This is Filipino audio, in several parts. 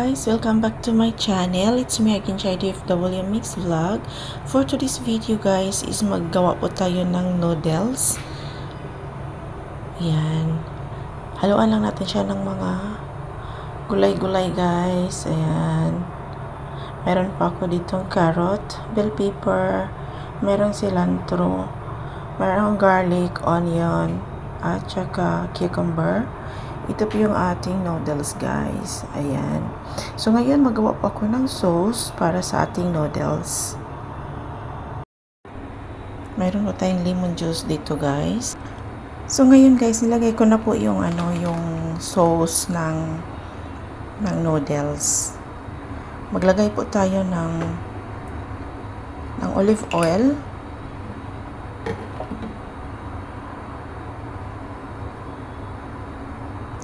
guys! Welcome back to my channel. It's me again, Chidi FW Mix Vlog. For today's video guys is maggawa po tayo ng noodles. Ayan. Haluan lang natin siya ng mga gulay-gulay guys. Ayan. Meron pa ako ditong carrot, bell pepper, merong cilantro, merong garlic, onion, at saka cucumber. Ito po yung ating noodles guys. Ayan. So ngayon magawa po ako ng sauce para sa ating noodles. Mayroon po tayong lemon juice dito guys. So ngayon guys, nilagay ko na po yung yung sauce ng noodles. Maglagay po tayo ng olive oil.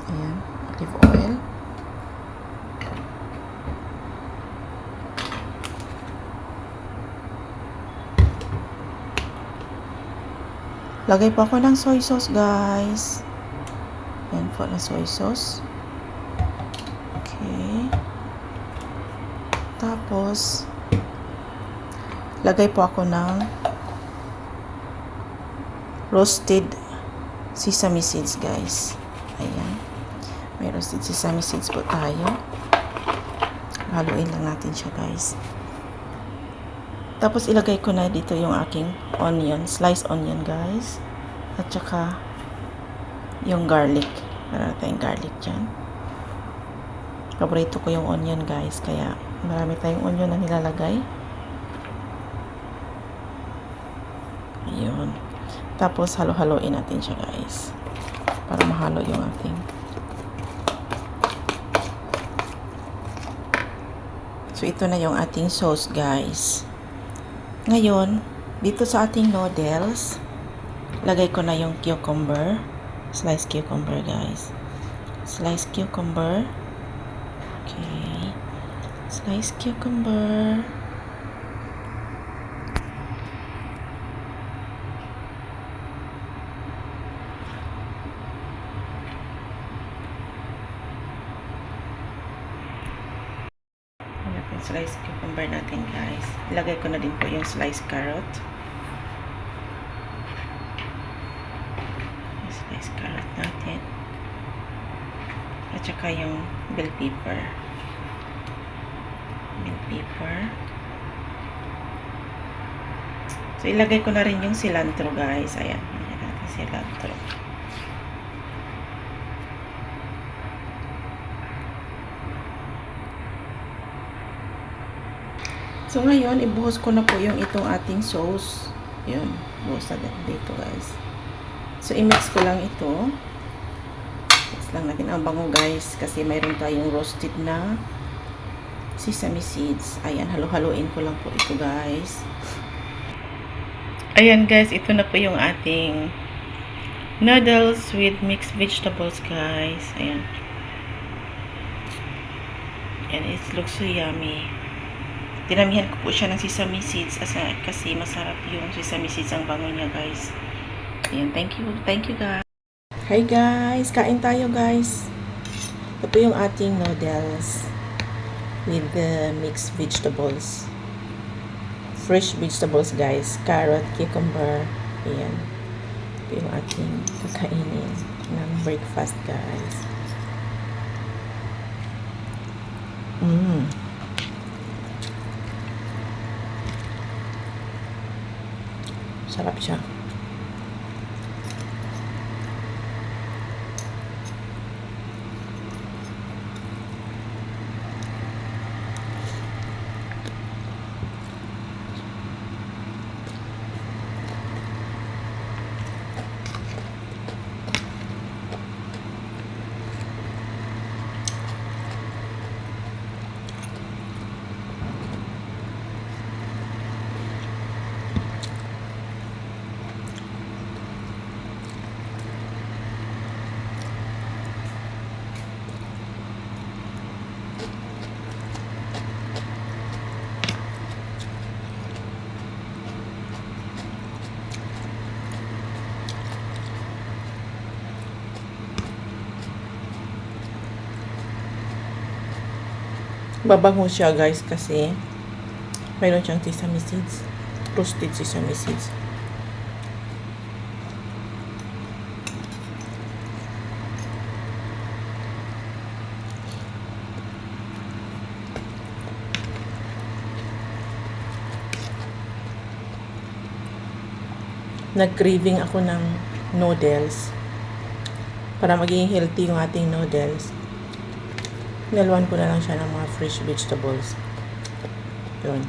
Ayan, olive oil. Lagay po ako ng soy sauce, guys. Ayan po na soy sauce. Okay. Tapos, lagay po ako ng roasted sesame seeds, guys. Ayan. May roasted sesame seeds po tayo. Haluin lang natin siya guys. Tapos ilagay ko na dito yung aking onion, sliced onion guys. At saka yung garlic. Marami tayong garlic dyan. Paborito ko yung onion guys. Kaya marami tayong onion na nilalagay. Ayun. Tapos halo-haloin natin siya guys. Para mahalo yung ating So, ito na yung ating sauce, guys. Ngayon, dito sa ating noodles, lagay ko na yung cucumber. Sliced cucumber, guys. Sliced cucumber. Okay. Sliced cucumber. Sliced cucumber natin guys. Ilagay ko na din po yung sliced carrot. Sliced carrot natin. At saka yung bell pepper. Bell pepper. So ilagay ko na rin yung cilantro guys. Ayan. Ilagay natin cilantro. So, ngayon, ibuhos ko na po yung itong ating sauce. Yun. Buhos na dito, guys. So, i-mix ko lang ito. Mix lang natin ang bango, guys. Kasi mayroon tayong roasted na sesame seeds. Ayan, halo-haloin ko lang po ito, guys. Ayan, guys. Ito na po yung ating noodles with mixed vegetables, guys. Ayan. And it looks so yummy. Dinamihan ko po siya ng sesame seeds kasi masarap yung sesame seeds ang bango niya guys. Ayan, thank you guys. Hi guys, kain tayo guys. Ito po yung ating noodles with the mixed vegetables. Fresh vegetables guys, carrot, cucumber. Ayan. Ito yung ating kakainin ng breakfast guys. Sarap siya. Babango siya guys kasi mayroon siyang sesame seeds. Roasted sesame seeds. Nag-craving ako ng noodles para maging healthy yung ating noodles. Nilawan ko na lang siya ng mga fresh vegetables. Yun.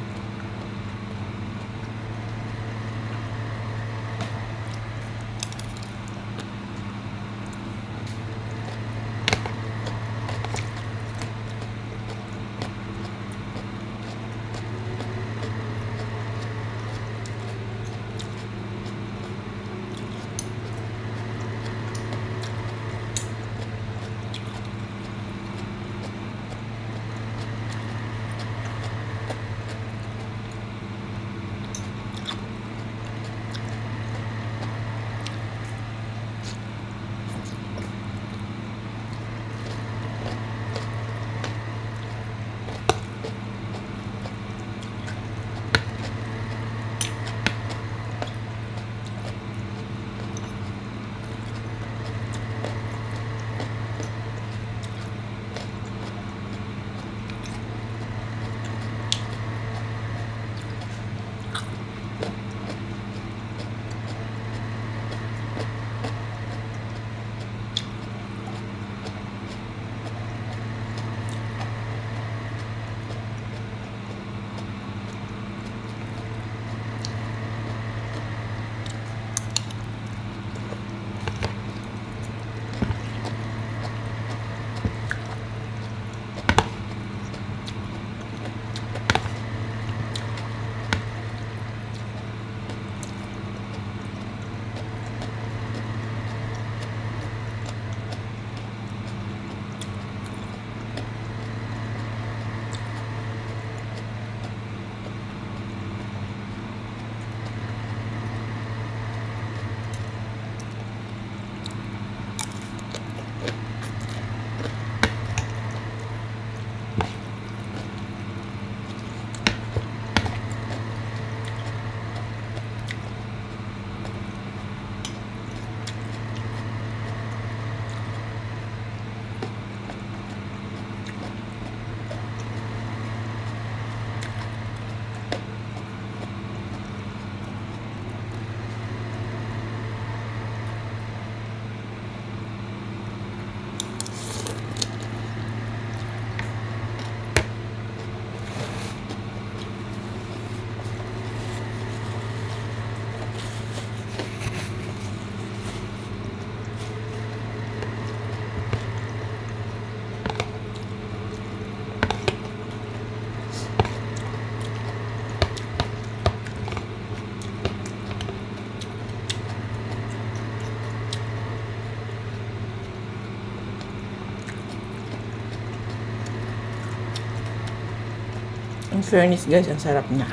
In fairness guys, ang sarap niya.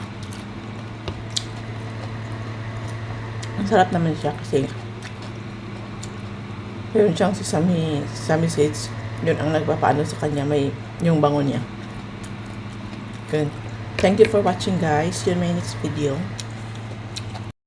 Ang sarap naman siya kasi meron siyang sesame seeds. Yun ang nagpapaano sa kanya, may yung bango niya. Good. Thank you for watching guys. See you in my next video.